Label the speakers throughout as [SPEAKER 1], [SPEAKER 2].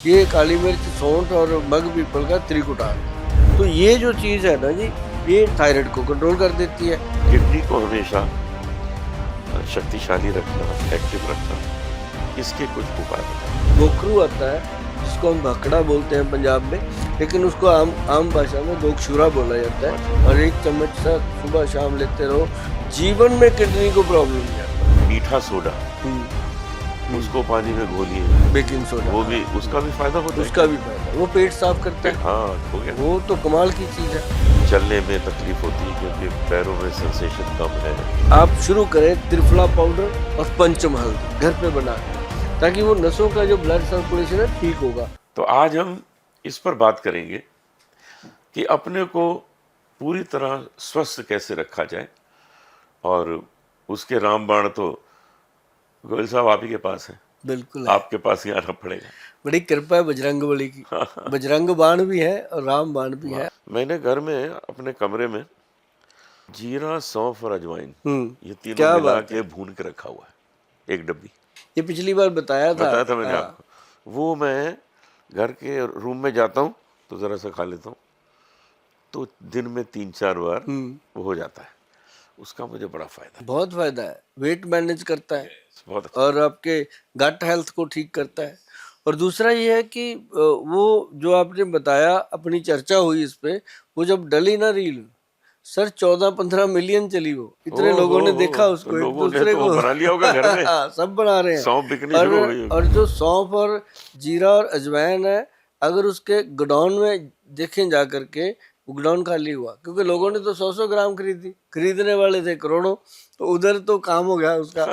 [SPEAKER 1] ये काली मिर्च, सौंठ और मग पीपल का त्रिकुटान है। तो ये जो चीज़ है ना जी, ये थायराइड को कंट्रोल कर देती है।
[SPEAKER 2] किडनी को हमेशा शक्तिशाली रखना, एक्टिव रखना, इसके कुछ उपाय बताएं।
[SPEAKER 1] गोखरू आता है जिसको हम भखड़ा बोलते हैं पंजाब में, लेकिन उसको आम भाषा में गोक्षुरा बोला जाता है। और 1 चम्मच सा सुबह शाम लेते रहो, जीवन में किडनी को प्रॉब्लम नहीं आता।
[SPEAKER 2] मीठा सोडा उसको पानी में घोलिए,
[SPEAKER 1] बेकिंग सोडा,
[SPEAKER 2] वो भी उसका भी फायदा होता है।
[SPEAKER 1] उसका भी फायदा, वो पेट साफ करता है।
[SPEAKER 2] हाँ, हो गया।
[SPEAKER 1] वो तो कमाल की चीज़ है।
[SPEAKER 2] चलने में तकलीफ होती है क्योंकि पैरों में सेंसेशन कम है।
[SPEAKER 1] आप शुरू करें त्रिफला पाउडर और पंचमहल घर पे बना के, ताकि वो नसों का जो ब्लड सर्कुलेशन है ठीक होगा।
[SPEAKER 2] तो आज हम इस पर बात करेंगे कि अपने को पूरी तरह स्वस्थ कैसे रखा जाए, और उसके रामबाण तो गोयल साहब आप ही के पास है,
[SPEAKER 1] बिल्कुल है।
[SPEAKER 2] आपके पास ही आना पड़ेगा।
[SPEAKER 1] बड़ी कृपा है बजरंग बली की। बजरंग बाण भी है और राम बाण भी है।
[SPEAKER 2] मैंने घर में अपने कमरे में जीरा, सौंफ और अजवाइन ये तीनों
[SPEAKER 1] क्या
[SPEAKER 2] मिला
[SPEAKER 1] बात
[SPEAKER 2] के
[SPEAKER 1] है।
[SPEAKER 2] भून के रखा हुआ है, एक डब्बी।
[SPEAKER 1] ये पिछली बार बताया
[SPEAKER 2] था मैंने
[SPEAKER 1] हाँ।
[SPEAKER 2] आपको। वो मैं घर के रूम में जाता हूँ तो जरा सा खा लेता हूँ, तो दिन में 3-4 बार वो हो जाता है। उसका मुझे बड़ा फायदा
[SPEAKER 1] बहुत फायदा है, वेट मैनेज करता है
[SPEAKER 2] बहुत अच्छा।
[SPEAKER 1] और आपके गट हेल्थ को ठीक करता है। और दूसरा ये है कि वो जो आपने बताया, अपनी चर्चा हुई इस पे, वो जब डली ना रील, सर 14-15 मिलियन चली वो। इतने लोगों ने देखा
[SPEAKER 2] तो
[SPEAKER 1] उसको, एक
[SPEAKER 2] लोगों ने
[SPEAKER 1] दूसरे
[SPEAKER 2] तो
[SPEAKER 1] को
[SPEAKER 2] बना लिया होगा घर में।
[SPEAKER 1] सब बना रहे हैं।
[SPEAKER 2] सौंफ बिकनी शुरू हो गई होगी।
[SPEAKER 1] और जो सौंफ और जीरा और अजवाइन है, अगर उसके गोडाउन में देखें जा करके, वो गोडाउन खाली हुआ, क्योंकि लोगों ने तो 100-100 ग्राम खरीदी, खरीदने वाले थे करोड़ों। तो उधर तो काम हो गया उसका।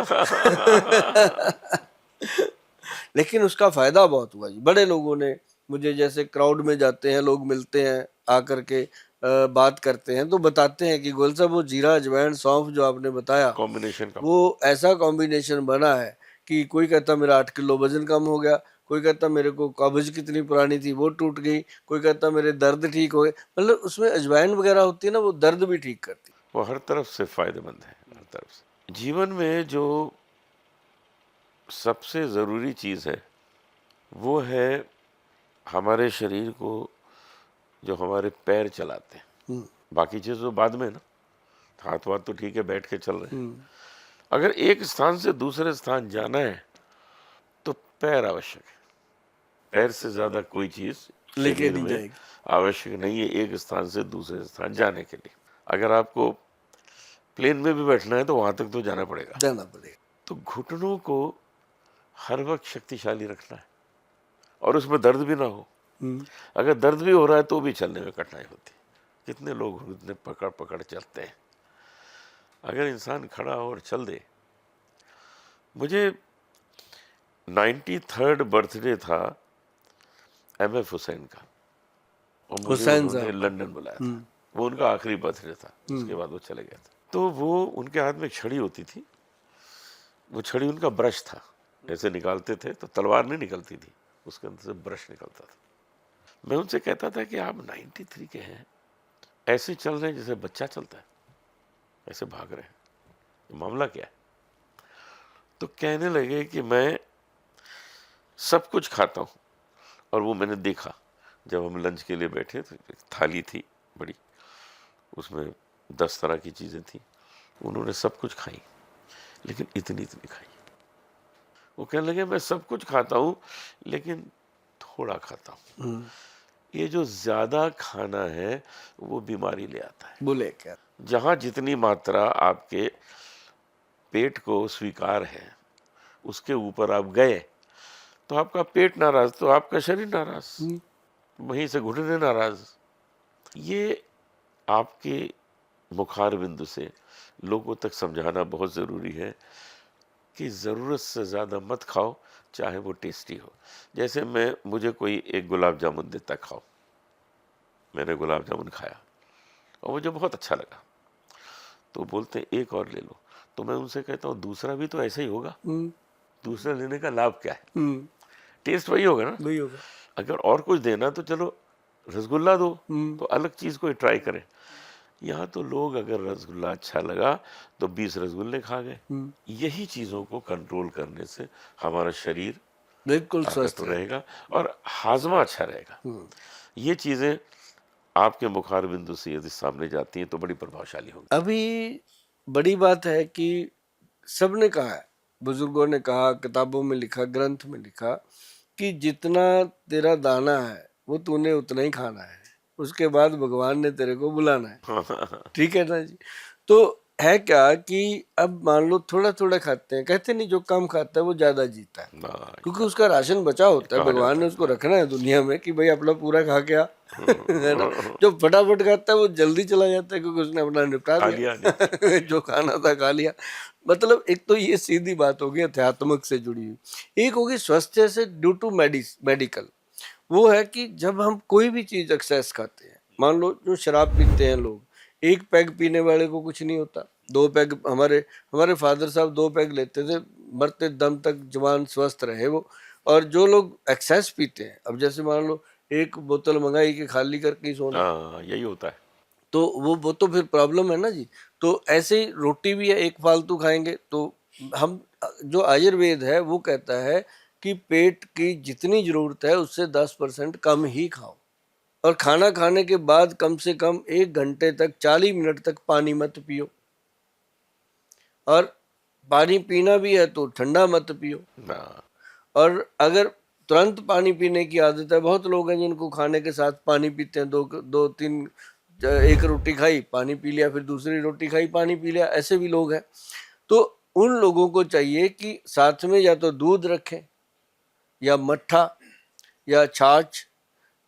[SPEAKER 1] लेकिन उसका फायदा बहुत हुआ जी। बड़े लोगों ने मुझे, जैसे क्राउड में जाते हैं लोग, मिलते हैं आकर के, बात करते हैं तो बताते हैं कि गोयल साहब वो जीरा अजवाइन सौंफ जो आपने बताया,
[SPEAKER 2] कॉम्बिनेशन का
[SPEAKER 1] वो ऐसा कॉम्बिनेशन बना है कि कोई कहता मेरा 8 किलो वजन कम हो गया, कोई कहता मेरे को कब्ज कितनी पुरानी थी वो टूट गई, कोई कहता मेरे दर्द ठीक हो गए। मतलब उसमें अजवाइन वगैरह होती है ना, वो दर्द भी ठीक करती
[SPEAKER 2] वो हर तरफ से फायदेमंद है, हर तरफ से। जीवन में जो सबसे ज़रूरी चीज़ है वो है हमारे शरीर को, जो हमारे पैर चलाते हैं। बाकी चीज़ तो बाद में ना, हाथ वाथ तो ठीक है, बैठ के चल रहे हैं। अगर एक स्थान से दूसरे स्थान जाना है तो पैर आवश्यक है। पैर से ज़्यादा कोई चीज़
[SPEAKER 1] लेके
[SPEAKER 2] शरीर
[SPEAKER 1] नहीं
[SPEAKER 2] में
[SPEAKER 1] जाएगी।
[SPEAKER 2] आवश्यक नहीं है एक स्थान से दूसरे स्थान जाने के लिए। अगर आपको प्लेन में भी बैठना है तो वहाँ तक तो जाना पड़ेगा। तो घुटनों को हर वक्त शक्तिशाली रखना है और उसमें दर्द भी ना हो। अगर दर्द भी हो रहा है तो भी चलने में कठिनाई होती है। कितने लोग घुटने पकड़ पकड़ चलते हैं। अगर इंसान खड़ा हो और चल दे। मुझे 93rd बर्थडे था MF हुसैन का, और मुझे
[SPEAKER 1] हुसैन
[SPEAKER 2] उन्होंने
[SPEAKER 1] साहब।
[SPEAKER 2] लंदन बुलाया था। वो उनका आखिरी बर्थडे था, उसके बाद वो चले गए थे। तो वो उनके हाथ में एक छड़ी होती थी, वो छड़ी उनका ब्रश था, ऐसे निकालते थे तो तलवार नहीं निकलती थी, उसके अंदर से ब्रश निकलता था। मैं उनसे कहता था कि आप 93 के हैं, ऐसे चल रहे हैं जैसे बच्चा चलता है, ऐसे भाग रहे हैं, ये मामला क्या है? तो कहने लगे कि मैं सब कुछ खाता हूँ। और वो मैंने देखा, जब हम लंच के लिए बैठे तो एक थाली थी बड़ी, उसमें 10 तरह की चीज़ें थी। उन्होंने सब कुछ खाई, लेकिन इतनी इतनी खाई। वो कहने लगे मैं सब कुछ खाता हूँ लेकिन थोड़ा खाता हूँ। ये जो ज़्यादा खाना है वो बीमारी ले आता है।
[SPEAKER 1] बोले क्या?
[SPEAKER 2] जहाँ जितनी मात्रा आपके पेट को स्वीकार है उसके ऊपर आप गए तो आपका पेट नाराज तो आपका शरीर नाराज, वहीं से घुटने नाराज। ये आपके मुखार बिंदु से लोगों तक समझाना बहुत ज़रूरी है कि ज़रूरत से ज़्यादा मत खाओ, चाहे वो टेस्टी हो। जैसे मुझे कोई एक गुलाब जामुन देता, खाओ। मैंने गुलाब जामुन खाया और मुझे बहुत अच्छा लगा, तो बोलते एक और ले लो। तो मैं उनसे कहता हूँ दूसरा भी तो ऐसा ही होगा, दूसरा लेने का लाभ क्या है? टेस्ट वही होगा ना,
[SPEAKER 1] वही होगा।
[SPEAKER 2] अगर और कुछ देना तो चलो रसगुल्ला दो, तो अलग चीज़ को ट्राई करें। यहाँ तो लोग अगर रसगुल्ला अच्छा लगा तो 20 रसगुल्ले खा गए। यही चीज़ों को कंट्रोल करने से हमारा शरीर
[SPEAKER 1] बिल्कुल
[SPEAKER 2] ताकत
[SPEAKER 1] स्वस्थ
[SPEAKER 2] तो
[SPEAKER 1] रहे।
[SPEAKER 2] रहेगा और हाजमा अच्छा रहेगा। ये चीजें आपके मुखार बिंदु से यदि सामने जाती हैं तो बड़ी प्रभावशाली होंगी।
[SPEAKER 1] अभी बड़ी बात है कि सबने कहा है, बुजुर्गों ने कहा, किताबों में लिखा, ग्रंथ में लिखा कि जितना तेरा दाना है वो तूने उतना ही खाना है, उसके बाद भगवान ने तेरे को बुलाना है। ठीक है ना जी। तो है क्या कि अब मान लो थोड़ा थोड़ा खाते हैं, कहते नहीं जो कम खाता है वो ज्यादा जीता है, क्योंकि उसका राशन बचा होता है,
[SPEAKER 2] कहा
[SPEAKER 1] भगवान
[SPEAKER 2] जाता
[SPEAKER 1] ने
[SPEAKER 2] है।
[SPEAKER 1] उसको रखना है दुनिया में कि भाई अपना पूरा खा के आ। है ना। जो फटाफट खाता है वो जल्दी चला जाता है क्योंकि उसने अपना निपटा
[SPEAKER 2] खा लिया
[SPEAKER 1] लिया। जो खाना था खा लिया। मतलब एक तो ये सीधी बात होगी अध्यात्मक से जुड़ी हुई, एक होगी स्वास्थ्य से ड्यू टू मेडिकल। वो है कि जब हम कोई भी चीज एक्सेस खाते हैं, मान लो जो शराब पीते हैं लोग, एक पैग पीने वाले को कुछ नहीं होता, दो पैग, हमारे हमारे फादर साहब 2 पैग लेते थे, मरते दम तक जवान स्वस्थ रहे वो। और जो लोग एक्सेस पीते हैं, अब जैसे मान लो एक बोतल मंगाई के खाली करके ही सोना,
[SPEAKER 2] हाँ, यही होता है।
[SPEAKER 1] तो वो तो फिर प्रॉब्लम है ना जी। तो ऐसे ही रोटी भी है, एक फालतू खाएंगे तो हम, जो आयुर्वेद है वो कहता है कि पेट की जितनी जरूरत है उससे 10% कम ही खाओ, और खाना खाने के बाद कम से कम 1 घंटे तक 40 मिनट तक पानी मत पियो, और पानी पीना भी है तो ठंडा मत पियो।
[SPEAKER 2] हाँ,
[SPEAKER 1] और अगर तुरंत पानी पीने की आदत है, बहुत लोग हैं जिनको खाने के साथ पानी पीते हैं, दो दो तीन, एक रोटी खाई पानी पी लिया, फिर दूसरी रोटी खाई पानी पी लिया, ऐसे भी लोग हैं। तो उन लोगों को चाहिए कि साथ में या तो दूध रखें, या मट्ठा, या छाछ,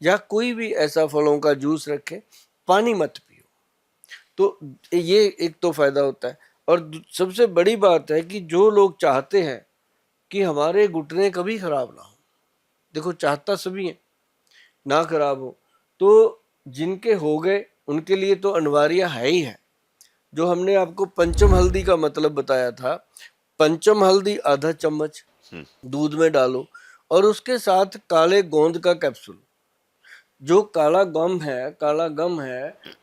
[SPEAKER 1] या कोई भी ऐसा फलों का जूस रखें, पानी मत पियो। तो ये एक तो फायदा होता है। और सबसे बड़ी बात है कि जो लोग चाहते हैं कि हमारे घुटने कभी खराब ना हो, देखो चाहता सभी है ना खराब हो, तो जिनके हो गए उनके लिए तो अनिवार्य है ही है। जो हमने आपको पंचम हल्दी का मतलब बताया था, पंचम हल्दी आधा चम्मच दूध में डालो, और उसके साथ काले गोंद का कैप्सूल, जो काला गम है,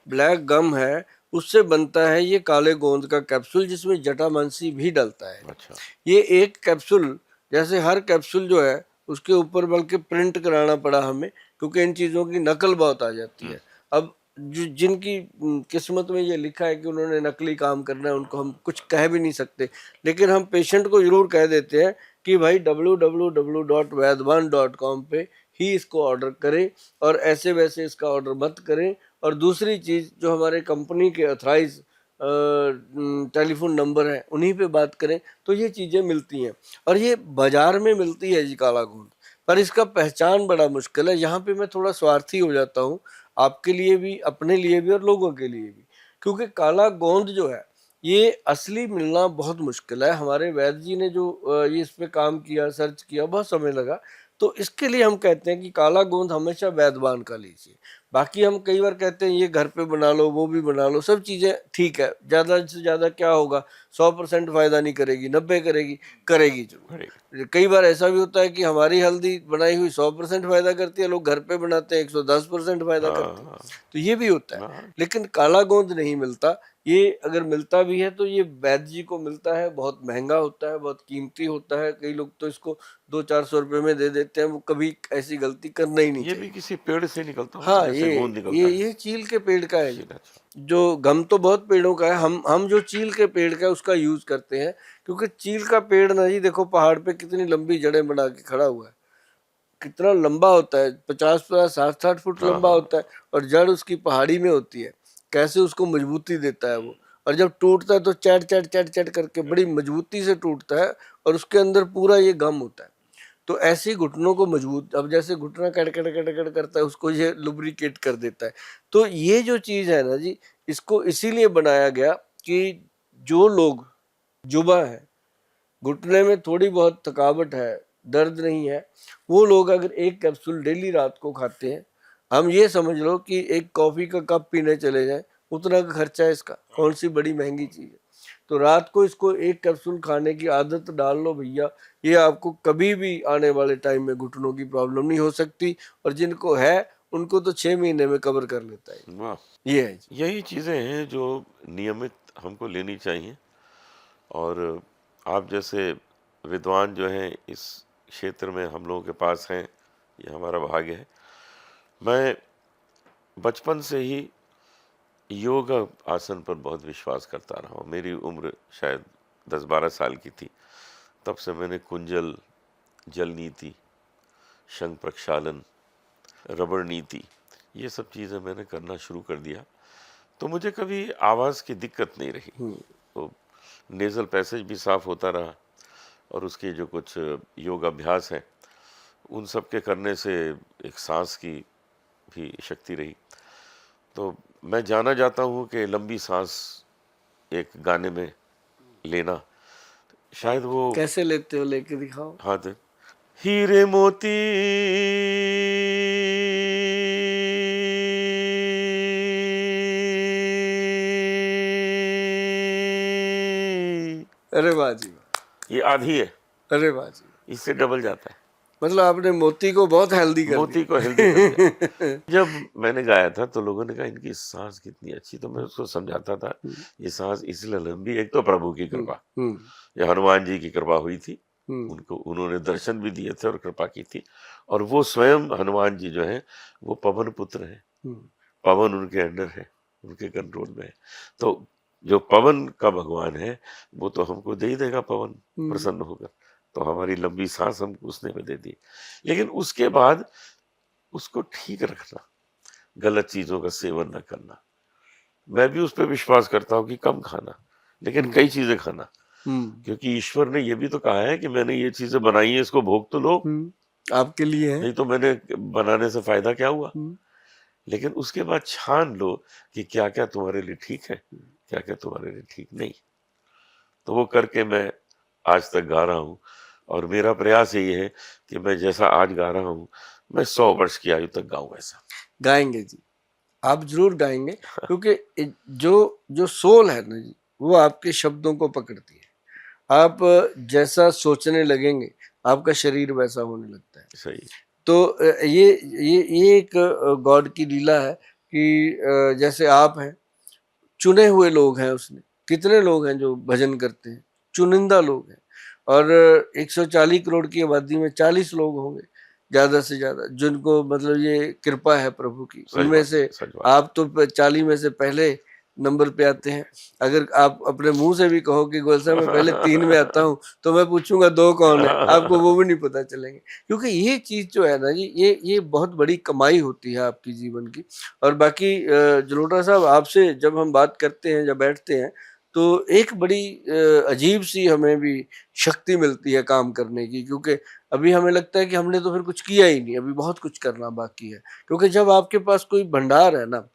[SPEAKER 1] ब्लैक गम है, उससे बनता है ये काले गोंद का कैप्सूल, जिसमें जटामांसी भी डलता है।
[SPEAKER 2] अच्छा।
[SPEAKER 1] ये एक कैप्सूल, जैसे हर कैप्सूल जो है उसके ऊपर बल्कि प्रिंट कराना पड़ा हमें, क्योंकि इन चीज़ों की नकल बहुत आ जाती है। अब जिनकी किस्मत में ये लिखा है कि उन्होंने नकली काम करना है, उनको हम कुछ कह भी नहीं सकते, लेकिन हम पेशेंट को जरूर कह देते हैं कि भाई www.vaidwan.com पे ही इसको ऑर्डर करें, और ऐसे वैसे इसका ऑर्डर मत करें। और दूसरी चीज़, जो हमारे कंपनी के अथराइज टेलीफोन नंबर है उन्हीं पे बात करें, तो ये चीज़ें मिलती हैं। और ये बाजार में मिलती है जी काला गोंद, पर इसका पहचान बड़ा मुश्किल है। यहाँ पे मैं थोड़ा स्वार्थी हो जाता हूँ, आपके लिए भी, अपने लिए भी, और लोगों के लिए भी, क्योंकि काला गोंद जो है ये असली मिलना बहुत मुश्किल है। हमारे वैद्य जी ने जो ये इस पे काम किया, सर्च किया, बहुत समय लगा। तो इसके लिए हम कहते हैं कि काला गोंद हमेशा वैद्यवान का लीजिए। बाकी हम कई बार कहते हैं ये घर पे बना लो, वो भी बना लो, सब चीज़ें ठीक है, ज़्यादा से ज़्यादा क्या होगा, 100% फायदा नहीं करेगी, 90 करेगी, करेगी जरूर। कई बार ऐसा भी होता है कि हमारी हल्दी बनाई हुई 100% फायदा करती है, लोग घर पे बनाते हैं 110% फायदा करती है, तो ये भी होता है। लेकिन काला गोंद नहीं मिलता। ये अगर मिलता भी है तो ये वैद्य जी को मिलता है, बहुत महंगा होता है, बहुत कीमती होता है। कई लोग तो इसको 200-400 रुपए में दे देते हैं, वो कभी ऐसी गलती करना ही नहीं
[SPEAKER 2] ये भी
[SPEAKER 1] चाहिए।
[SPEAKER 2] किसी पेड़ से निकलता होगा
[SPEAKER 1] हाँ,
[SPEAKER 2] जैसे गोंद
[SPEAKER 1] ये
[SPEAKER 2] निकलता है।
[SPEAKER 1] ये चील के पेड़ का है जी।
[SPEAKER 2] चील, अच्छा।
[SPEAKER 1] जो गम तो बहुत पेड़ों का है, हम जो चील के पेड़ का है उसका यूज करते हैं, क्योंकि चील का पेड़ ना जी, देखो पहाड़ पे कितनी लंबी जड़ें बना के खड़ा हुआ है, कितना लंबा होता है, 50-50, 60-60 फुट
[SPEAKER 2] हाँ
[SPEAKER 1] लंबा
[SPEAKER 2] हाँ।
[SPEAKER 1] होता है, और जड़ उसकी पहाड़ी में होती है, कैसे उसको मजबूती देता है वो। और जब टूटता है तो चट चट चट चट करके बड़ी मजबूती से टूटता है, और उसके अंदर पूरा ये गम होता है। तो ऐसे ही घुटनों को मजबूत, अब जैसे घुटना कड़ कड़ कड़ कड़ करता है, उसको ये लुब्रिकेट कर देता है। तो ये जो चीज़ है ना जी, इसको इसीलिए बनाया गया कि जो लोग, जुबा है, घुटने में थोड़ी बहुत थकावट है, दर्द नहीं है, वो लोग अगर एक कैप्सूल डेली रात को खाते हैं, हम ये समझ लो कि एक कॉफ़ी का कप पीने चले जाएं, उतना का खर्चा है इसका, कौन सी बड़ी महंगी चीज़ है। तो रात को इसको एक कैप्सूल खाने की आदत डाल लो भैया, ये आपको कभी भी आने वाले टाइम में घुटनों की प्रॉब्लम नहीं हो सकती, और जिनको है उनको तो 6 महीने में कवर कर लेता है।
[SPEAKER 2] वाह,
[SPEAKER 1] ये है जी।
[SPEAKER 2] यही चीजें हैं जो नियमित हमको लेनी चाहिए। और आप जैसे विद्वान जो हैं इस क्षेत्र में हम लोगों के पास हैं, ये हमारा भाग्य है। मैं बचपन से ही योग आसन पर बहुत विश्वास करता रहा हूँ। मेरी उम्र शायद 10-12 साल की थी, तब से मैंने कुंजल, जल नीति, शंख प्रक्षालन, रबड़ नीति, ये सब चीज़ें मैंने करना शुरू कर दिया। तो मुझे कभी आवाज़ की दिक्कत नहीं रही, तो नेज़ल पैसेज भी साफ होता रहा, और उसके जो कुछ योग अभ्यास हैं उन सब के करने से एक सांस की भी शक्ति रही। तो मैं जाना जाता हूँ कि लंबी सांस एक गाने में लेना, शायद वो
[SPEAKER 1] कैसे लेते हो, लेके दिखाओ।
[SPEAKER 2] हाथ, हीरे मोती
[SPEAKER 1] अरे वाह जी वाह,
[SPEAKER 2] ये आधी है,
[SPEAKER 1] अरे वाह जी,
[SPEAKER 2] इससे डबल जाता है।
[SPEAKER 1] मतलब आपने मोती को बहुत हेल्दी कर
[SPEAKER 2] मोती
[SPEAKER 1] दिया।
[SPEAKER 2] को हेल्दी कर दिया। जब मैंने गाया था तो लोगों ने कहा इनकी सांस कितनी अच्छी, तो मैं उसको समझाता था ये सांस इसलिए लंबी, एक तो प्रभु की कृपा, ये हनुमान जी की कृपा हुई थी, उनको उन्होंने दर्शन भी दिए थे और कृपा की थी। और वो स्वयं हनुमान जी जो है वो पवन पुत्र है, पवन उनके अंडर है, उनके कंट्रोल में है। तो जो पवन का भगवान है वो तो हमको दे ही देगा पवन, प्रसन्न होकर। तो हमारी लंबी सांस हमको उसने में दे दी। लेकिन उसके बाद उसको ठीक रखना, गलत चीजों का सेवन न करना। मैं भी उस पर विश्वास करता हूँ कि कम खाना, लेकिन कई चीजें खाना, क्योंकि ईश्वर ने ये भी तो कहा है कि मैंने ये चीजें बनाई है, इसको भोग तो लो,
[SPEAKER 1] आपके लिए है,
[SPEAKER 2] नहीं तो मैंने बनाने से फायदा क्या हुआ। लेकिन उसके बाद छान लो कि क्या क्या तुम्हारे लिए ठीक है, क्या क्या तुम्हारे लिए ठीक नहीं। तो वो करके मैं आज तक गा रहा हूँ, और मेरा प्रयास यही है कि मैं जैसा आज गा रहा हूँ मैं 100 वर्ष की आयु तक गाऊं ऐसा।
[SPEAKER 1] गाएंगे जी, आप जरूर गाएंगे, क्योंकि जो जो सोल है ना जी, वो आपके शब्दों को पकड़ती है। आप जैसा सोचने लगेंगे आपका शरीर वैसा होने लगता है।
[SPEAKER 2] सही।
[SPEAKER 1] तो ये एक गॉड की लीला है कि जैसे आप हैं, चुने हुए लोग हैं उसने, कितने लोग हैं जो भजन करते हैं, चुनिंदा लोग हैं, और 140 करोड़ की आबादी में 40 लोग होंगे ज्यादा से ज्यादा जिनको मतलब ये कृपा है प्रभु की। उनमें से आप तो 40 में से पहले नंबर पे आते हैं। अगर आप अपने मुंह से भी कहो कि गोयल साहब मैं पहले 3 में आता हूँ, तो मैं पूछूंगा 2 कौन है, आपको वो भी नहीं पता चलेंगे। क्योंकि ये चीज जो है ना जी, ये बहुत बड़ी कमाई होती है आपकी जीवन की। और बाकी जलोटा साहब, आपसे जब हम बात करते हैं, जब बैठते हैं, तो एक बड़ी अजीब सी हमें भी शक्ति मिलती है काम करने की, क्योंकि अभी हमें लगता है कि हमने तो फिर कुछ किया ही नहीं, अभी बहुत कुछ करना बाकी है। क्योंकि जब आपके पास कोई भंडार है ना,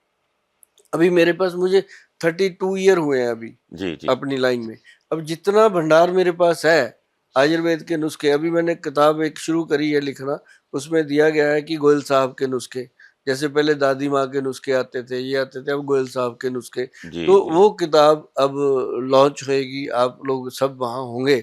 [SPEAKER 1] अभी मेरे पास, मुझे 32 ईयर हुए हैं अभी
[SPEAKER 2] जी जी।
[SPEAKER 1] अपनी लाइन में। अब जितना भंडार मेरे पास है आयुर्वेद के नुस्खे, अभी मैंने किताब एक शुरू करी है लिखना, उसमें दिया गया है कि गोयल साहब के नुस्खे, जैसे पहले दादी माँ के नुस्खे आते थे, ये आते थे, अब गोयल साहब के नुस्खे।
[SPEAKER 2] जी
[SPEAKER 1] तो
[SPEAKER 2] जी।
[SPEAKER 1] वो किताब अब लॉन्च होएगी, आप लोग सब वहाँ होंगे,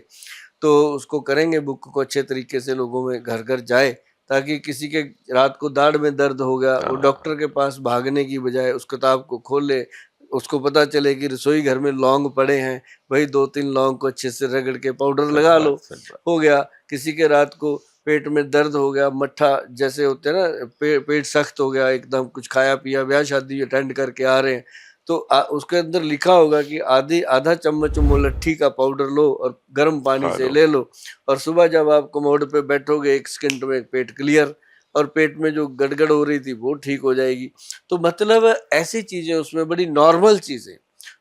[SPEAKER 1] तो उसको करेंगे, बुक को अच्छे तरीके से लोगों में घर घर जाए, ताकि किसी के रात को दाढ़ में दर्द हो गया, वो डॉक्टर के पास भागने की बजाय उस किताब को खोले, उसको पता चले कि रसोई घर में लौंग पड़े हैं, भाई 2-3 लौंग को अच्छे से रगड़ के पाउडर लगा लो, हो गया। किसी के रात को पेट में दर्द हो गया, मट्ठा जैसे होते हैं ना, पेट सख्त हो गया एकदम, कुछ खाया पिया, ब्याह शादी अटेंड करके आ रहे हैं, तो उसके अंदर लिखा होगा कि आधा चम्मच मुलट्ठी का पाउडर लो और गर्म पानी से ले लो, और सुबह जब आप कमोड पे बैठोगे 1 सेकंड में पेट क्लियर, और पेट में जो गड़गड़ हो रही थी वो ठीक हो जाएगी। तो मतलब ऐसी चीजें उसमें, बड़ी नॉर्मल चीजें,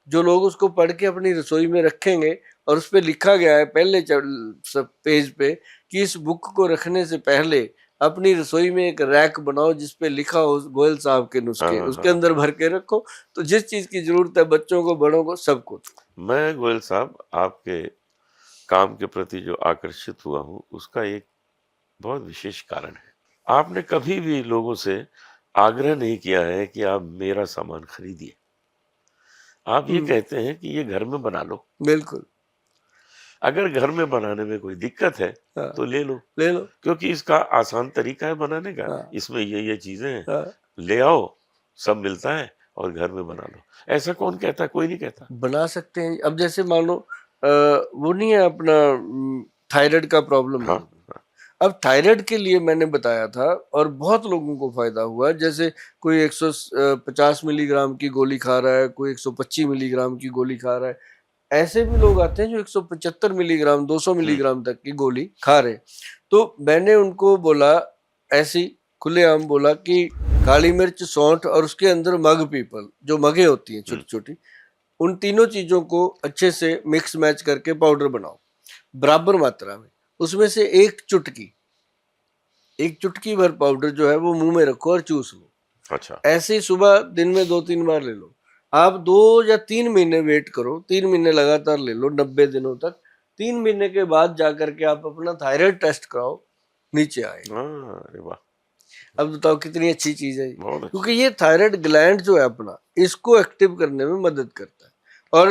[SPEAKER 1] जो लोग उसको पढ़ के अपनी रसोई में रखेंगे, और उस पे लिखा गया है पहले सब पेज पे कि इस बुक को रखने से पहले अपनी रसोई में एक रैक बनाओ जिसपे लिखा हो गोयल साहब के नुस्खे, उसके अंदर भर के रखो, तो जिस चीज की जरूरत है बच्चों को, बड़ों को, सबको।
[SPEAKER 2] मैं गोयल साहब आपके काम के प्रति जो आकर्षित हुआ हूँ उसका एक बहुत विशेष कारण है। आपने कभी भी लोगों से आग्रह नहीं किया है कि आप मेरा सामान खरीदिए, आप ये कहते हैं कि ये घर में बना लो।
[SPEAKER 1] बिल्कुल।
[SPEAKER 2] अगर घर में बनाने में कोई दिक्कत है तो ले लो, क्योंकि इसका आसान तरीका है बनाने का। इसमें ये चीजें हैं, ले आओ, सब मिलता है और घर में बना लो। ऐसा कौन कहता है? कोई नहीं कहता।
[SPEAKER 1] बना सकते हैं। अब जैसे मान लो वो नहीं है अपना थायराइड का प्रॉब्लम है, अब थायराइड के लिए मैंने बताया था और बहुत लोगों को फायदा हुआ, जैसे कोई 150 मिलीग्राम की गोली खा रहा है, कोई 125 मिलीग्राम की गोली खा रहा है। ऐसे भी लोग आते हैं जो 175 मिलीग्राम 200 मिलीग्राम तक की गोली खा रहे। तो मैंने उनको बोला, ऐसी खुलेआम बोला कि काली मिर्च, सौंठ और उसके अंदर मग पीपल, जो मगे होती हैं छोटी छोटी, उन तीनों चीजों को अच्छे से मिक्स मैच करके पाउडर बनाओ बराबर मात्रा में। उसमें से एक चुटकी भर पाउडर जो है वो मुंह में रखो और चूस लो।
[SPEAKER 2] अच्छा।
[SPEAKER 1] ऐसे ही सुबह दिन में 2-3 बार ले लो। आप 2 या 3 महीने वेट करो, 3 महीने लगातार ले लो 90 दिनों तक। 3 महीने के बाद जाकर के आप अपना थायराइड टेस्ट कराओ, नीचे आएगा।
[SPEAKER 2] हाँ, अरे वाह,
[SPEAKER 1] अब बताओ कितनी अच्छी चीज है ये।
[SPEAKER 2] बहुत अच्छा।
[SPEAKER 1] क्योंकि ये थायराइड ग्लैंड जो है अपना, इसको एक्टिव करने में मदद करता है। और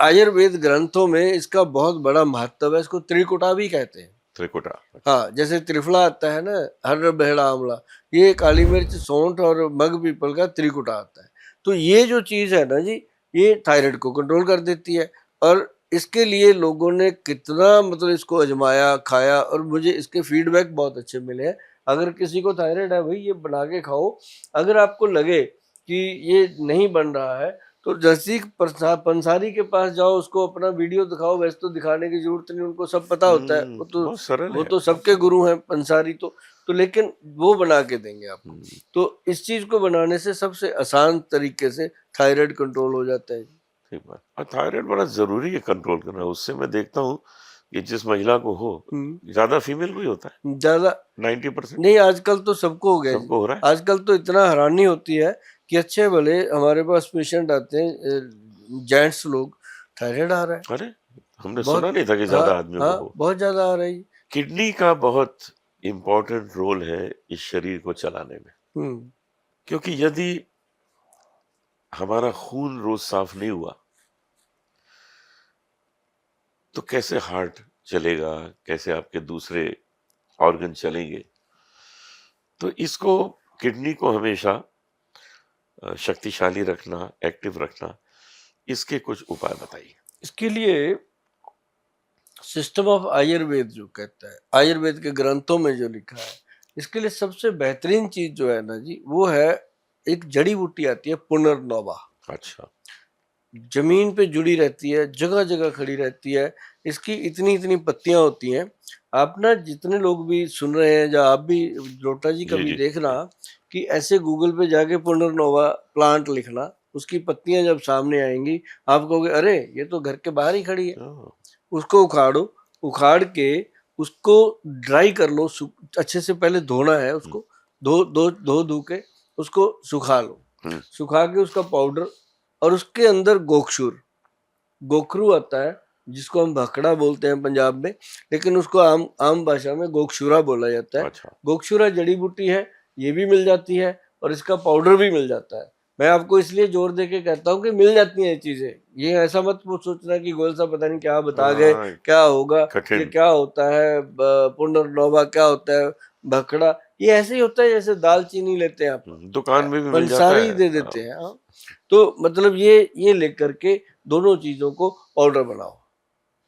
[SPEAKER 1] आयुर्वेद ग्रंथों में इसका बहुत बड़ा महत्व है। इसको त्रिकुटा भी कहते हैं।
[SPEAKER 2] त्रिकुटा।
[SPEAKER 1] हाँ, जैसे त्रिफला आता है ना, हर बहेड़ा आंवला, ये काली मिर्च, सौंठ और मग पीपल का त्रिकुटा आता है। तो ये जो चीज है ना जी, ये थायराइड को कंट्रोल कर देती है। और इसके लिए लोगों ने कितना मतलब इसको आजमाया, खाया, और मुझे इसके फीडबैक बहुत अच्छे मिले हैं। अगर किसी को थायराइड है भाई, ये बना के खाओ। अगर आपको लगे कि ये नहीं बन रहा है तो नजदीक पंसारी के पास जाओ, उसको अपना वीडियो दिखाओ। वैसे तो दिखाने की जरूरत नहीं, उनको सब पता होता है।
[SPEAKER 2] बहुत सरल
[SPEAKER 1] वो
[SPEAKER 2] है,
[SPEAKER 1] तो
[SPEAKER 2] बहुत
[SPEAKER 1] सबके
[SPEAKER 2] सरल।
[SPEAKER 1] गुरु हैं पंसारी तो लेकिन वो बना के देंगे आपको। तो इस चीज को बनाने से सबसे आसान तरीके से थायराइड कंट्रोल हो जाता है।
[SPEAKER 2] ठीक बात। और थायराइड बड़ा जरूरी है कंट्रोल करना। उससे मैं देखता हूँ कि जिस महिला को हो, ज्यादा फीमेल को ही होता है,
[SPEAKER 1] ज्यादा
[SPEAKER 2] 90%।
[SPEAKER 1] नहीं, आजकल तो सबको हो गया जी।
[SPEAKER 2] सबको हो रहा है।
[SPEAKER 1] आजकल तो इतना हैरानी होती है कि अच्छे भले हमारे पास पेशेंट आते हैं, जेंट्स लोग, थायराइड आ रहा है
[SPEAKER 2] अरे, हमने सुना
[SPEAKER 1] बहुत।
[SPEAKER 2] नहीं था कि
[SPEAKER 1] हाँ
[SPEAKER 2] ज्यादा आदमियों को
[SPEAKER 1] हाँ,
[SPEAKER 2] हो।
[SPEAKER 1] बहुत ज्यादा आ रही।
[SPEAKER 2] किडनी का बहुत इम्पोर्टेंट रोल है इस शरीर को चलाने में,
[SPEAKER 1] हम्म
[SPEAKER 2] क्योंकि यदि हमारा खून रोज साफ नहीं हुआ तो कैसे हार्ट चलेगा, कैसे आपके दूसरे ऑर्गन चलेंगे। तो इसको, किडनी को हमेशा शक्तिशाली रखना, एक्टिव रखना, इसके कुछ उपाय बताइए।
[SPEAKER 1] इसके लिए सिस्टम ऑफ आयुर्वेद जो कहता है, आयुर्वेद के ग्रंथों में जो लिखा है, इसके लिए सबसे बेहतरीन चीज जो है ना जी, वो है एक जड़ी बूटी आती है पुनर्नवा।
[SPEAKER 2] अच्छा।
[SPEAKER 1] जमीन पे जुड़ी रहती है, जगह जगह खड़ी रहती है। इसकी इतनी इतनी पत्तियां होती हैं। आप ना जितने लोग भी सुन रहे हैं, या आप भी लोटा जी
[SPEAKER 2] जी
[SPEAKER 1] कभी
[SPEAKER 2] जी
[SPEAKER 1] देखना
[SPEAKER 2] जी।
[SPEAKER 1] कि ऐसे गूगल पे जाके पुनर्नोवा प्लांट लिखना, उसकी पत्तियां जब सामने आएंगी आप कहोगे अरे ये तो घर के बाहर ही खड़ी है।
[SPEAKER 2] ओह,
[SPEAKER 1] उसको उखाड़ो, उखाड़ के उसको ड्राई कर लो, अच्छे से पहले धोना है उसको, धो के उसको सुखा लो।
[SPEAKER 2] हम्म,
[SPEAKER 1] सुखा के उसका पाउडर, और उसके अंदर गोखशूर, गोखरू आता है, जिसको हम भखड़ा बोलते हैं पंजाब में, लेकिन उसको आम आम भाषा में गोखशूरा बोला जाता है।
[SPEAKER 2] अच्छा।
[SPEAKER 1] गोखशूरा जड़ी बूटी है, ये भी मिल जाती है और इसका पाउडर भी मिल जाता है। मैं आपको इसलिए जोर दे के कहता हूँ कि मिल जाती हैं ये चीजें। ये ऐसा मत वो सोचना कि गोयल साहब पता नहीं क्या बता गए,
[SPEAKER 2] हाँ,
[SPEAKER 1] क्या होगा, ये
[SPEAKER 2] कठिन।
[SPEAKER 1] क्या होता है, पुनर्नवा क्या होता है, भखड़ा, ये ऐसे ही होता है जैसे दालचीनी लेते हैं आप,
[SPEAKER 2] दुकान में भी मिल जाता
[SPEAKER 1] पंसारी
[SPEAKER 2] है।
[SPEAKER 1] दे देते हैं। हाँ। तो मतलब ये लेकर के दोनों चीजों को पाउडर बनाओ,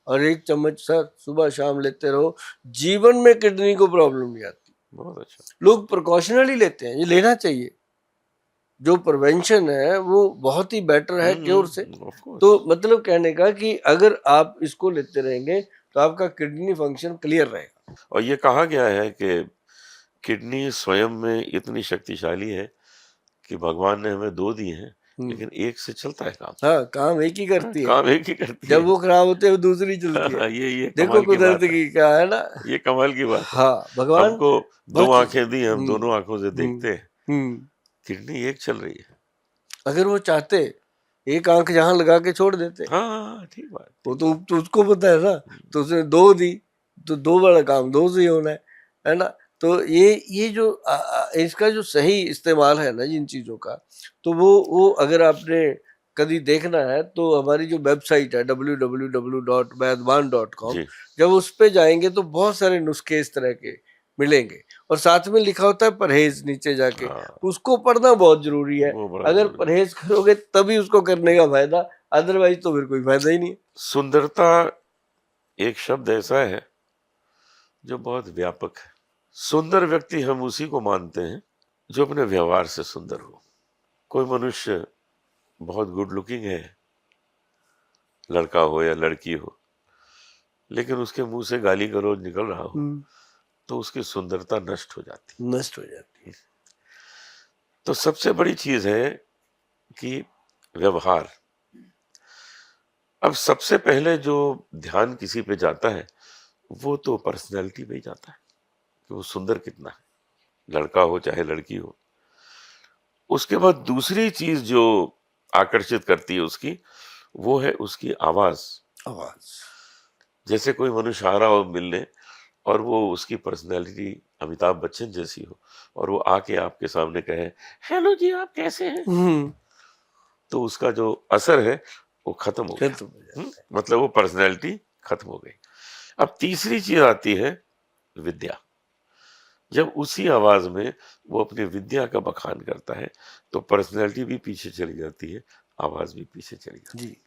[SPEAKER 1] और 1 चम्मच सर सुबह शाम लेते रहो। जीवन में किडनी को प्रॉब्लम नहीं आती।
[SPEAKER 2] बहुत अच्छा।
[SPEAKER 1] लोग प्रिकॉशनली लेते हैं, ये लेना चाहिए। जो प्रिवेंशन है वो बहुत ही बेटर है क्योर से।
[SPEAKER 2] Of course.
[SPEAKER 1] तो मतलब कहने का कि अगर आप इसको लेते रहेंगे तो आपका किडनी फंक्शन क्लियर रहेगा।
[SPEAKER 2] और ये कहा गया है कि किडनी स्वयं में इतनी शक्तिशाली है कि भगवान ने हमें 2 दिए हैं, लेकिन एक से चलता है काम।
[SPEAKER 1] हाँ, काम एक ही करती है।
[SPEAKER 2] काम एक ही करती
[SPEAKER 1] जब
[SPEAKER 2] है।
[SPEAKER 1] वो खराब होते है दूसरी चलती है।
[SPEAKER 2] ये
[SPEAKER 1] देखो
[SPEAKER 2] कमाल की
[SPEAKER 1] कुदरत
[SPEAKER 2] बात है।
[SPEAKER 1] की क्या है ना।
[SPEAKER 2] ये कमाल की बात है।
[SPEAKER 1] हाँ, भगवान
[SPEAKER 2] हमको 2
[SPEAKER 1] बहुत
[SPEAKER 2] आंखें दी, हम दोनों आंखों से देखते हैं।
[SPEAKER 1] हम्म
[SPEAKER 2] किडनी एक चल रही है।
[SPEAKER 1] अगर वो चाहते एक आंख जहां लगा के छोड़ देते,
[SPEAKER 2] हाँ, ठीक बात।
[SPEAKER 1] वो तो उसको पता है ना, तो उसने 2 दी, तो 2 वाला काम 2 से ही होना है ना। तो ये जो इसका जो सही इस्तेमाल है ना इन चीजों का, तो वो अगर आपने कभी देखना है तो हमारी जो वेबसाइट है www.वैद्यवान.com,
[SPEAKER 2] जी।
[SPEAKER 1] जब उस पे जाएंगे तो बहुत सारे नुस्खे इस तरह के मिलेंगे, और साथ में लिखा होता है परहेज नीचे जाके।
[SPEAKER 2] हाँ,
[SPEAKER 1] उसको पढ़ना बहुत जरूरी है।
[SPEAKER 2] वो बड़ा
[SPEAKER 1] अगर
[SPEAKER 2] जरूरी है।
[SPEAKER 1] परहेज करोगे तभी उसको करने का फायदा, अदरवाइज तो फिर कोई फायदा ही नहीं है।
[SPEAKER 2] सुंदरता एक शब्द ऐसा है जो बहुत व्यापक है। सुंदर व्यक्ति हम उसी को मानते हैं जो अपने व्यवहार से सुंदर हो। कोई मनुष्य बहुत गुड लुकिंग है, लड़का हो या लड़की हो, लेकिन उसके मुंह से गाली गलौज निकल रहा हो तो उसकी सुंदरता नष्ट हो जाती।
[SPEAKER 1] नष्ट हो जाती है।
[SPEAKER 2] तो सबसे बड़ी चीज है कि व्यवहार। अब सबसे पहले जो ध्यान किसी पे जाता है वो तो पर्सनैलिटी पे ही जाता है कि वो सुंदर कितना है, लड़का हो चाहे लड़की हो। उसके बाद दूसरी चीज जो आकर्षित करती है उसकी, वो है उसकी आवाज।
[SPEAKER 1] आवाज।
[SPEAKER 2] जैसे कोई मनुष्य आ रहा हो मिलने और वो उसकी पर्सनैलिटी अमिताभ बच्चन जैसी हो और वो आके आपके सामने कहे हेलो जी आप कैसे हैं, तो उसका जो असर है वो खत्म हो गया।
[SPEAKER 1] खत्म हो जाता है।
[SPEAKER 2] मतलब वो पर्सनैलिटी खत्म हो गई। अब तीसरी चीज आती है विद्या। जब उसी आवाज में वो अपनी विद्या का बखान करता है तो पर्सनैलिटी भी पीछे चली जाती है, आवाज भी पीछे चली जाती है।
[SPEAKER 1] जी।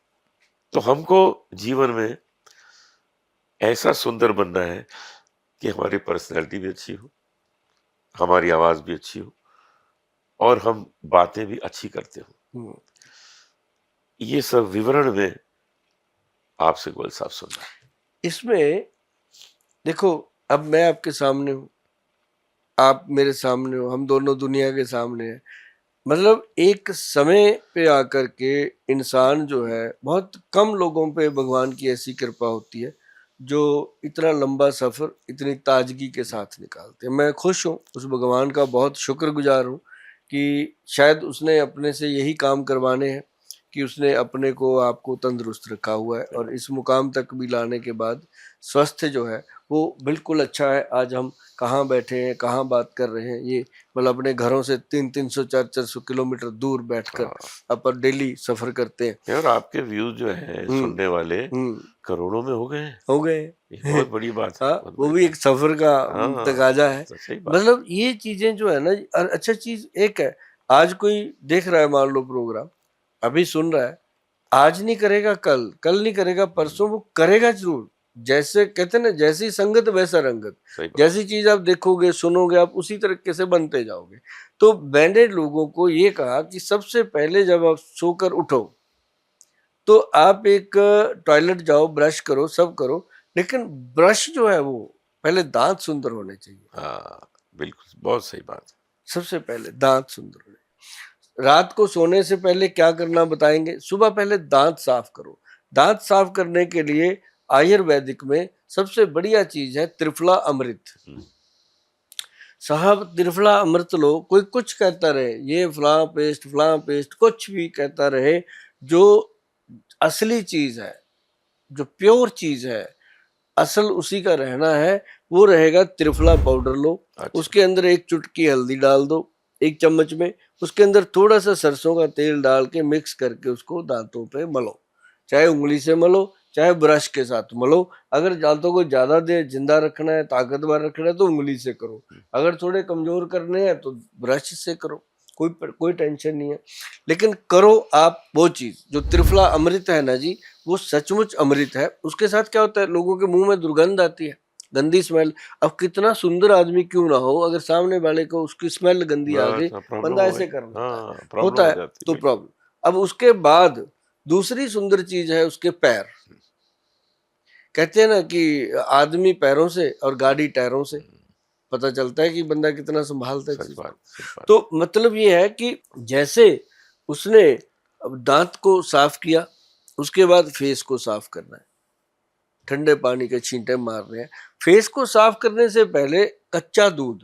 [SPEAKER 2] तो हमको जीवन में ऐसा सुंदर बनना है कि हमारी पर्सनैलिटी भी अच्छी हो, हमारी आवाज भी अच्छी हो और हम बातें भी अच्छी करते हो। ये सब विवरण में आपसे गोयल साहब सुनना है।
[SPEAKER 1] इसमें देखो, अब मैं आपके सामने हूँ, आप मेरे सामने हो, हम दोनों दुनिया के सामने हैं। मतलब एक समय पे आकर के इंसान जो है, बहुत कम लोगों पे भगवान की ऐसी कृपा होती है जो इतना लंबा सफर इतनी ताजगी के साथ निकालते हैं। मैं खुश हूँ, उस भगवान का बहुत शुक्रगुजार हूँ कि शायद उसने अपने से यही काम करवाने हैं कि उसने अपने को आपको तंदुरुस्त रखा हुआ है और इस मुकाम तक भी लाने के बाद स्वास्थ्य जो है वो बिल्कुल अच्छा है। आज हम कहाँ बैठे हैं, कहाँ बात कर रहे हैं, ये मतलब अपने घरों से 300-300 400-400 किलोमीटर दूर बैठकर
[SPEAKER 2] हाँ।
[SPEAKER 1] अपन डेली सफर करते हैं।
[SPEAKER 2] और आपके व्यूज जो है सुनने वाले
[SPEAKER 1] हम्म
[SPEAKER 2] करोड़ों में हो गए हैं।
[SPEAKER 1] हो गए।
[SPEAKER 2] ये बहुत बड़ी बात है,
[SPEAKER 1] हाँ,
[SPEAKER 2] बहुत
[SPEAKER 1] वो
[SPEAKER 2] बड़ी
[SPEAKER 1] भी
[SPEAKER 2] बात।
[SPEAKER 1] एक सफर का
[SPEAKER 2] हाँ,
[SPEAKER 1] तकाजा है।
[SPEAKER 2] तो सही बात।
[SPEAKER 1] मतलब ये चीजें जो है ना, और अच्छा चीज एक है, आज कोई देख रहा है मान लो प्रोग्राम, अभी सुन रहा है, आज नहीं करेगा कल, कल नहीं करेगा परसों, वो करेगा जरूर। जैसे कहते हैं ना, जैसी संगत वैसा रंगत।
[SPEAKER 2] सही बात।
[SPEAKER 1] जैसी चीज आप देखोगे सुनोगे आप उसी तरीके से बनते जाओगे। तो मैंने लोगों को ये कहा कि सबसे पहले जब आप सोकर उठो तो आप एक टॉयलेट जाओ, ब्रश करो, सब करो, लेकिन ब्रश जो है वो पहले दांत सुंदर होने चाहिए।
[SPEAKER 2] हाँ बिल्कुल, बहुत सही बात।
[SPEAKER 1] सबसे पहले दांत सुंदर होने। रात को सोने से पहले क्या करना बताएंगे, सुबह पहले दांत साफ करो। दांत साफ करने के लिए आयुर्वेदिक में सबसे बढ़िया चीज है त्रिफला अमृत। साहब त्रिफला अमृत लो, कोई कुछ कहता रहे, ये फला पेस्ट कुछ भी कहता रहे, जो असली चीज है, जो प्योर चीज है, असल उसी का रहना है, वो रहेगा त्रिफला पाउडर लो।
[SPEAKER 2] अच्छा।
[SPEAKER 1] उसके अंदर एक चुटकी हल्दी डाल दो, एक चम्मच में, उसके अंदर थोड़ा सा सरसों का तेल डाल के मिक्स करके उसको दांतों पे मलो, चाहे उंगली से मलो चाहे ब्रश के साथ मलो। अगर दांतों को ज्यादा देर जिंदा रखना है, ताकतवर रखना है, तो उंगली से करो। अगर थोड़े कमजोर करने हैं तो ब्रश से करो, कोई टेंशन नहीं है। लेकिन करो आप वो चीज जो त्रिफला अमृत है ना जी, वो सचमुच अमृत है। उसके साथ क्या होता है, लोगों के मुंह में दुर्गंध आती है, गंदी स्मेल। अब कितना सुंदर आदमी क्यों ना हो, अगर सामने वाले को उसकी स्मेल गंदी आ गई,
[SPEAKER 2] बस प्रॉब्लम
[SPEAKER 1] बंदा
[SPEAKER 2] हो
[SPEAKER 1] ऐसे
[SPEAKER 2] गई।
[SPEAKER 1] कर लेता है,
[SPEAKER 2] हाँ प्रॉब्लम
[SPEAKER 1] होता
[SPEAKER 2] हो
[SPEAKER 1] है
[SPEAKER 2] जाती
[SPEAKER 1] तो
[SPEAKER 2] है।
[SPEAKER 1] प्रॉब्लम। अब उसके बाद दूसरी सुंदर चीज है उसके पैर। कहते हैं ना कि आदमी पैरों से और गाड़ी टायरों से पता चलता है कि बंदा कितना संभालता है
[SPEAKER 2] सच
[SPEAKER 1] चीज
[SPEAKER 2] बात,
[SPEAKER 1] को।
[SPEAKER 2] सच बात।
[SPEAKER 1] तो मतलब ये है कि जैसे उसने अब दांत को साफ किया, उसके बाद फेस को साफ करना है, ठंडे पानी के छींटे मारने हैं। फेस को साफ करने से पहले कच्चा दूध,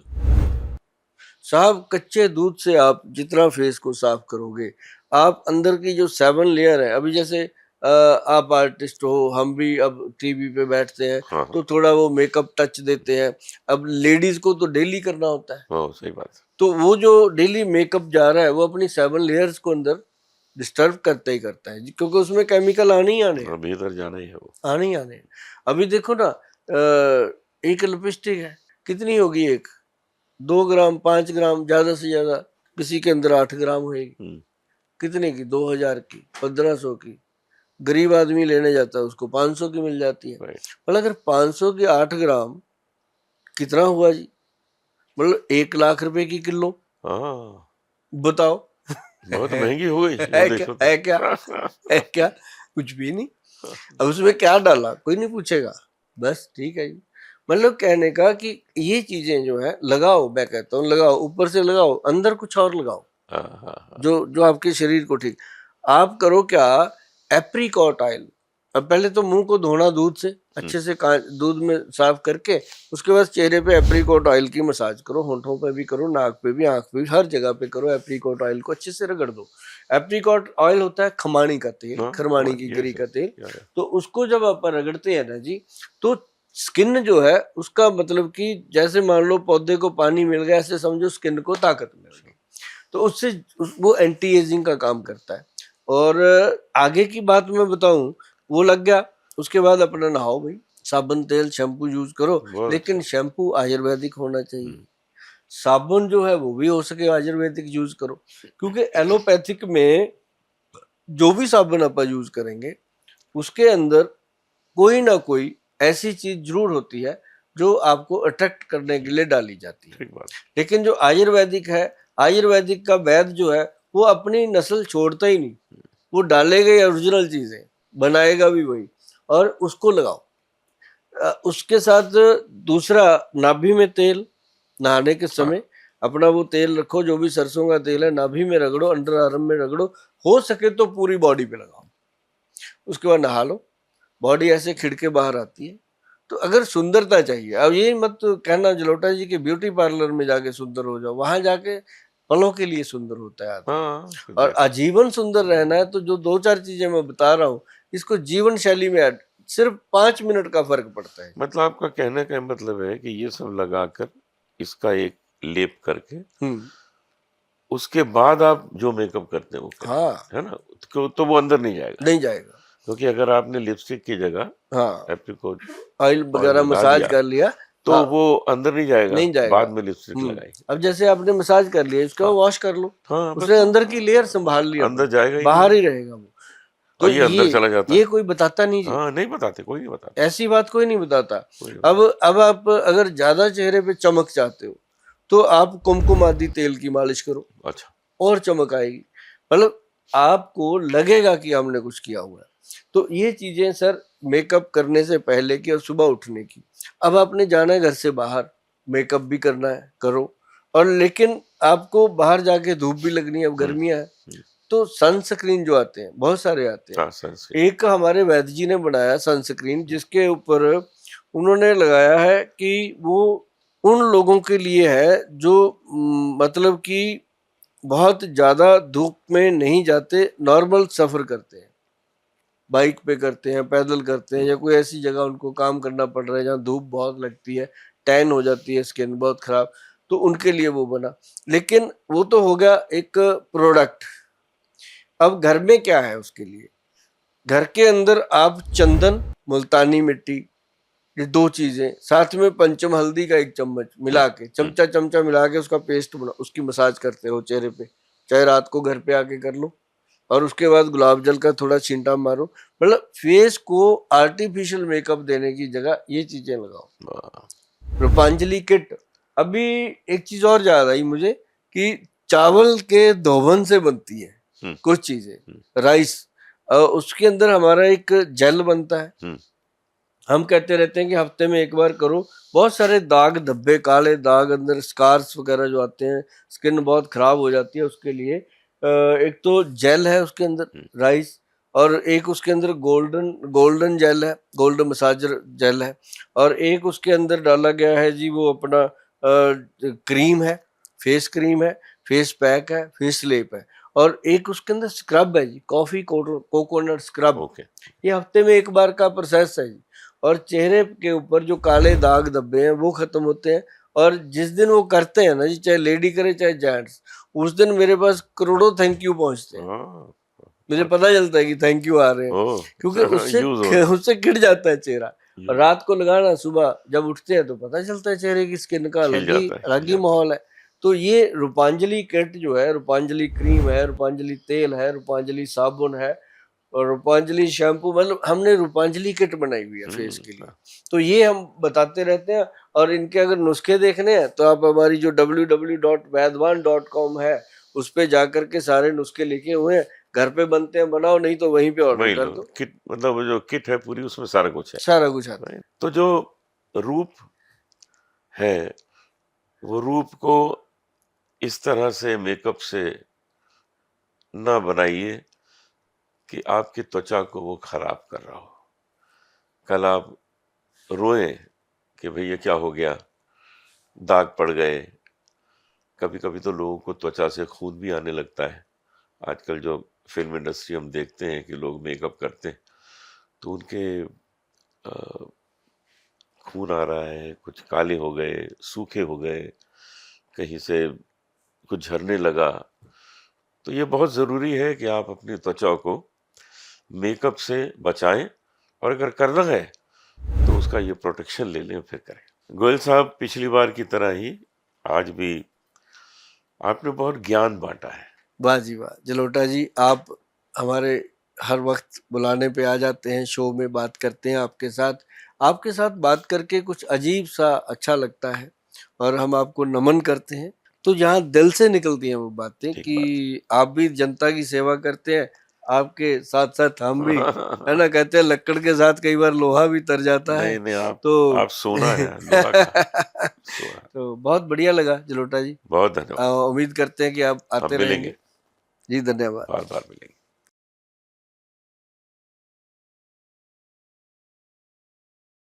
[SPEAKER 1] साहब कच्चे दूध से आप जितना फेस को साफ करोगे, आप अंदर की जो 7 लेयर है, अभी जैसे आप आर्टिस्ट हो, हम भी अब टीवी पे बैठते हैं
[SPEAKER 2] हाँ
[SPEAKER 1] तो थोड़ा वो मेकअप टच देते हैं। अब लेडीज को तो डेली करना होता है,
[SPEAKER 2] हाँ सही बात।
[SPEAKER 1] तो वो जो डेली मेकअप जा रहा है वो अपनी 7 लेयर्स को अंदर डिस्टर्ब करता ही करता है, क्योंकि उसमें केमिकल आने ही आने हैं,
[SPEAKER 2] अभी इधर जाना ही है वो।
[SPEAKER 1] आने ही आने हैं। अभी देखो ना, एक लिपस्टिक है, कितनी होगी एक, 2 ग्राम 5 ग्राम, ज्यादा से ज्यादा किसी के अंदर 8 ग्राम होगी। कितने की, 2000 की, 1500 की। गरीब आदमी लेने जाता है उसको 500 की मिल जाती है।
[SPEAKER 2] राइट।
[SPEAKER 1] मतलब अगर 500 की 8 ग्राम कितना हुआ जी? मतलब 1 लाख रुपए की किलो,
[SPEAKER 2] हाँ
[SPEAKER 1] बताओ।
[SPEAKER 2] बहुत महंगी हो गई वो
[SPEAKER 1] है क्या,
[SPEAKER 2] देखो तो।
[SPEAKER 1] है क्या, है क्या? कुछ भी नहीं। अब उसमें क्या डाला कोई नहीं पूछेगा, बस ठीक है जी। मतलब कहने का कि ये चीजें जो है लगाओ, मैं कहता हूँ लगाओ, ऊपर से लगाओ, अंदर कुछ और लगाओ
[SPEAKER 2] हाँ हाँ हाँ।
[SPEAKER 1] जो जो आपके शरीर को ठीक। आप करो क्या, एप्रिकॉट ऑयल। अब पहले तो मुंह को धोना दूध से, अच्छे से दूध में साफ करके, उसके बाद चेहरे पे एप्रिकॉट ऑयल की मसाज करो, होंठों पे भी करो, नाक पे भी, आंख पे भी, हर जगह पे करो। एप्रिकॉट ऑयल को अच्छे से रगड़ दो। एप्रिकॉट ऑयल होता है खमानी का तेल,
[SPEAKER 2] हाँ,
[SPEAKER 1] खरमानी की
[SPEAKER 2] यस
[SPEAKER 1] गिरी का
[SPEAKER 2] यस,
[SPEAKER 1] तेल।
[SPEAKER 2] या, या।
[SPEAKER 1] तो उसको जब आप रगड़ते हैं ना जी, तो स्किन जो है उसका मतलब कि जैसे मान लो पौधे को पानी मिल गया, ऐसे समझो स्किन को ताकत मिल गई। तो उससे वो एंटी एजिंग का काम करता है। और आगे की बात मैं बताऊं, वो लग गया, उसके बाद अपना नहाओ भाई, साबुन तेल शैम्पू यूज करो,
[SPEAKER 2] बहुत
[SPEAKER 1] लेकिन
[SPEAKER 2] अच्छा।
[SPEAKER 1] शैम्पू आयुर्वेदिक होना चाहिए।
[SPEAKER 2] हम्म,
[SPEAKER 1] साबुन जो है वो भी हो सके आयुर्वेदिक यूज करो, क्योंकि एलोपैथिक में जो भी साबुन आप यूज करेंगे उसके अंदर कोई ना कोई ऐसी चीज जरूर होती है जो आपको अट्रैक्ट करने के लिए डाली जाती है।
[SPEAKER 2] ठीक बात।
[SPEAKER 1] लेकिन जो आयुर्वेदिक है, आयुर्वेदिक का वैद्य जो है वो अपनी नस्ल छोड़ता ही नहीं, वो डालेगा ही ओरिजिनल चीजें, बनाएगा भी वही, और उसको लगाओ। उसके साथ दूसरा, नाभि में तेल, नहाने के
[SPEAKER 2] हाँ
[SPEAKER 1] समय अपना वो तेल रखो, जो भी सरसों का तेल है, नाभि में रगड़ो, अंडर आर्म में रगड़ो, हो सके तो पूरी बॉडी पे लगाओ। उसके बाद नहा लो, बॉडी ऐसे खिड़के बाहर आती है। तो अगर सुंदरता चाहिए, अब ये मत कहना जलोटा जी के ब्यूटी पार्लर में जाके सुंदर हो जाओ, वहां जाके पलों के लिए सुंदर होता है आदमी।
[SPEAKER 2] हाँ
[SPEAKER 1] और
[SPEAKER 2] एग्जैक्टली।
[SPEAKER 1] आजीवन सुंदर रहना है तो जो 2-4 चीजें मैं बता रहा हूँ, इसको जीवन शैली में ऐड, सिर्फ 5 मिनट का फर्क पड़ता है।
[SPEAKER 2] मतलब आपका कहने का मतलब है कि ये सब लगाकर इसका एक लेप करके
[SPEAKER 1] हम्म।
[SPEAKER 2] उसके बाद आप जो मेकअप करते हैं वो करें,
[SPEAKER 1] हाँ,
[SPEAKER 2] है ना? तो वो अंदर नहीं जाएगा,
[SPEAKER 1] नहीं जाएगा।
[SPEAKER 2] क्योंकि अगर आपने लिपस्टिक की जगह
[SPEAKER 1] हाँ,
[SPEAKER 2] एप्रिकॉट
[SPEAKER 1] ऑयल
[SPEAKER 2] ऑयल
[SPEAKER 1] वगैरह
[SPEAKER 2] लगा
[SPEAKER 1] मसाज
[SPEAKER 2] दिया
[SPEAKER 1] कर लिया।
[SPEAKER 2] तो
[SPEAKER 1] हाँ,
[SPEAKER 2] वो अंदर नहीं जाएगा,
[SPEAKER 1] नहीं जाएगा।
[SPEAKER 2] बाद में लिपस्टिक लगाई।
[SPEAKER 1] अब जैसे आपने मसाज कर लिया, इसका
[SPEAKER 2] हाँ
[SPEAKER 1] वॉश कर लो,
[SPEAKER 2] हाँ बस,
[SPEAKER 1] उसने
[SPEAKER 2] हाँ
[SPEAKER 1] अंदर
[SPEAKER 2] हाँ
[SPEAKER 1] की लेयर संभाल ली
[SPEAKER 2] अंदर
[SPEAKER 1] अपनी,
[SPEAKER 2] जाएगा ही नहीं
[SPEAKER 1] बाहर
[SPEAKER 2] वो,
[SPEAKER 1] ही रहेगा वो।
[SPEAKER 2] और
[SPEAKER 1] तो
[SPEAKER 2] ये अंदर चला जाता
[SPEAKER 1] ये
[SPEAKER 2] है।
[SPEAKER 1] कोई बताता नहीं जी,
[SPEAKER 2] हाँ नहीं बताते, कोई नहीं बताता,
[SPEAKER 1] ऐसी बात कोई नहीं बताता।
[SPEAKER 2] कोई नहीं
[SPEAKER 1] अब
[SPEAKER 2] बताता।
[SPEAKER 1] अब आप अगर ज्यादा चेहरे पे चमक चाहते हो तो आप कुमकुम आदि तेल की मालिश करो,
[SPEAKER 2] अच्छा।
[SPEAKER 1] और चमक आएगी। मतलब आपको लगेगा कि हमने कुछ किया हुआ है। तो ये चीजें सर, मेकअप करने से पहले की और सुबह उठने की। अब आपने जाना है घर से बाहर, मेकअप भी करना है, करो। और लेकिन आपको बाहर जाके धूप भी लगनी है, अब
[SPEAKER 2] हम्म
[SPEAKER 1] गर्मियां है,
[SPEAKER 2] हम्म,
[SPEAKER 1] तो सनस्क्रीन जो आते हैं, बहुत सारे आते हैं।
[SPEAKER 2] हाँ सनस्क्रीन।
[SPEAKER 1] एक हमारे वैद्य जी ने बनाया सनस्क्रीन, जिसके ऊपर उन्होंने लगाया है कि वो उन लोगों के लिए है जो मतलब कि बहुत ज्यादा धूप में नहीं जाते, नॉर्मल सफर करते हैं, बाइक पे करते हैं, पैदल करते हैं, या कोई ऐसी जगह उनको काम करना पड़ रहा है जहाँ धूप बहुत लगती है, टैन हो जाती है स्किन बहुत खराब, तो उनके लिए वो बना। लेकिन वो तो हो गया एक प्रोडक्ट। अब घर में क्या है उसके लिए, घर के अंदर आप चंदन, मुल्तानी मिट्टी, ये 2 चीजें, साथ में पंचम हल्दी का 1 चम्मच
[SPEAKER 2] हम्म
[SPEAKER 1] मिला के, चमचा चमचा मिला के उसका पेस्ट बना, उसकी मसाज करते हो चेहरे पे, चाहे रात को घर पे आके कर लो, और उसके बाद गुलाब जल का थोड़ा छींटा मारो। मतलब फेस को आर्टिफिशियल मेकअप देने की जगह ये चीजें लगाओ।
[SPEAKER 2] वाह,
[SPEAKER 1] रूपांजलि किट। अभी एक चीज और याद आई मुझे कि चावल के धोवन से बनती है
[SPEAKER 2] हम्म
[SPEAKER 1] कुछ चीजें, राइस, उसके अंदर हमारा एक जेल बनता है।
[SPEAKER 2] हम्म
[SPEAKER 1] हम कहते रहते हैं कि हफ्ते में एक बार करो, बहुत सारे दाग धब्बे, काले दाग, अंदर स्कार्स वगैरह जो आते हैं, स्किन बहुत खराब हो जाती है, उसके लिए एक तो जेल है उसके अंदर,
[SPEAKER 2] हम्म,
[SPEAKER 1] राइस, और एक उसके अंदर गोल्डन गोल्डन जेल है, गोल्डन मसाजर जेल है, और एक उसके अंदर डाला गया है जी वो अपना क्रीम है, फेस क्रीम है, फेस पैक है, फेस लेप है, और एक उसके अंदर स्क्रब है जी, कॉफी कोकोनट स्क्रब।
[SPEAKER 2] ओके।
[SPEAKER 1] ये हफ्ते में एक बार का प्रोसेस है जी। और चेहरे के ऊपर जो काले दाग धब्बे हैं वो खत्म होते हैं। और जिस दिन वो करते हैं ना जी, चाहे लेडी करे चाहे जेंट्स, उस दिन मेरे पास करोड़ों थैंक यू पहुंचते हैं।
[SPEAKER 2] हाँ
[SPEAKER 1] मुझे
[SPEAKER 2] अच्छा।
[SPEAKER 1] पता चलता है कि थैंक यू आ रहे हैं,
[SPEAKER 2] ओ
[SPEAKER 1] क्योंकि उससे
[SPEAKER 2] यूज हो रहा है,
[SPEAKER 1] उससे खिड़ जाता है चेहरा। और
[SPEAKER 2] यूज
[SPEAKER 1] रात को लगाना, सुबह जब उठते हैं तो पता चलता है चेहरे की स्किन का
[SPEAKER 2] खिल जाता है, खिल
[SPEAKER 1] अलग ही
[SPEAKER 2] जाता
[SPEAKER 1] माहौल है। तो ये रूपांजलि किट जो है, रूपांजलि क्रीम है, रूपांजलि तेल है, रूपांजलि साबुन है, और रूपांजलि शैम्पू, मतलब हमने रूपांजलि किट बनाई हुई है
[SPEAKER 2] है।
[SPEAKER 1] फेस के लिए। तो ये हम बताते रहते हैं। और इनके अगर नुस्खे देखने हैं तो आप हमारी जो www.vaidwan.com है उस पे जाकर के सारे नुस्खे लिखे हुए हैं, घर पे बनते हैं बनाओ, नहीं तो वहीं पे ऑर्डर
[SPEAKER 2] वही
[SPEAKER 1] कर
[SPEAKER 2] लो
[SPEAKER 1] दो,
[SPEAKER 2] किट, मतलब वो जो किट है पूरी उसमें सारा कुछ है।
[SPEAKER 1] सारा कुछ आता है।
[SPEAKER 2] Right? तो जो रूप है वो रूप को इस तरह से मेकअप से ना बनाइए कि आपकी त्वचा को वो खराब कर रहा हो। कल आप रोएं कि भैया क्या हो गया, दाग पड़ गए। कभी कभी तो लोगों को त्वचा से खून भी आने लगता है। आजकल जो फिल्म इंडस्ट्री हम देखते हैं कि लोग मेकअप करते हैं तो उनके अ, खून आ रहा है, कुछ काले हो गए, सूखे हो गए, कहीं से कुछ झरने लगा। तो ये बहुत ज़रूरी है कि आप अपनी त्वचा को मेकअप से बचाएं, और अगर करना है तो उसका ये प्रोटेक्शन ले लें फिर करें। गोयल साहब, पिछली बार की तरह ही आज भी आपने बहुत ज्ञान बांटा है।
[SPEAKER 1] वाह जी वाह जलोटा जी, आप हमारे हर वक्त बुलाने पे आ जाते हैं, शो में बात करते हैं आपके साथ बात करके कुछ अजीब सा अच्छा लगता है और हम आपको नमन करते हैं। तो जहाँ दिल से निकलती हैं वो बातें
[SPEAKER 2] ठीक
[SPEAKER 1] कि
[SPEAKER 2] बात
[SPEAKER 1] आप भी जनता की सेवा करते हैं, आपके साथ साथ हम भी, है
[SPEAKER 2] है।
[SPEAKER 1] ना, कहते हैं लक्कड़ के साथ कई बार लोहा भी तर जाता है।
[SPEAKER 2] नहीं नहीं,
[SPEAKER 1] तो
[SPEAKER 2] आप सोना है, लोहा का सोना।
[SPEAKER 1] तो बहुत बढ़िया लगा जलोटा जी।
[SPEAKER 2] बहुत धन्यवाद।
[SPEAKER 1] उम्मीद करते हैं कि आप
[SPEAKER 2] हम
[SPEAKER 1] आते रहेंगे।
[SPEAKER 2] मिलेंगे,
[SPEAKER 1] जी धन्यवाद।
[SPEAKER 2] बार बार मिलेंगे।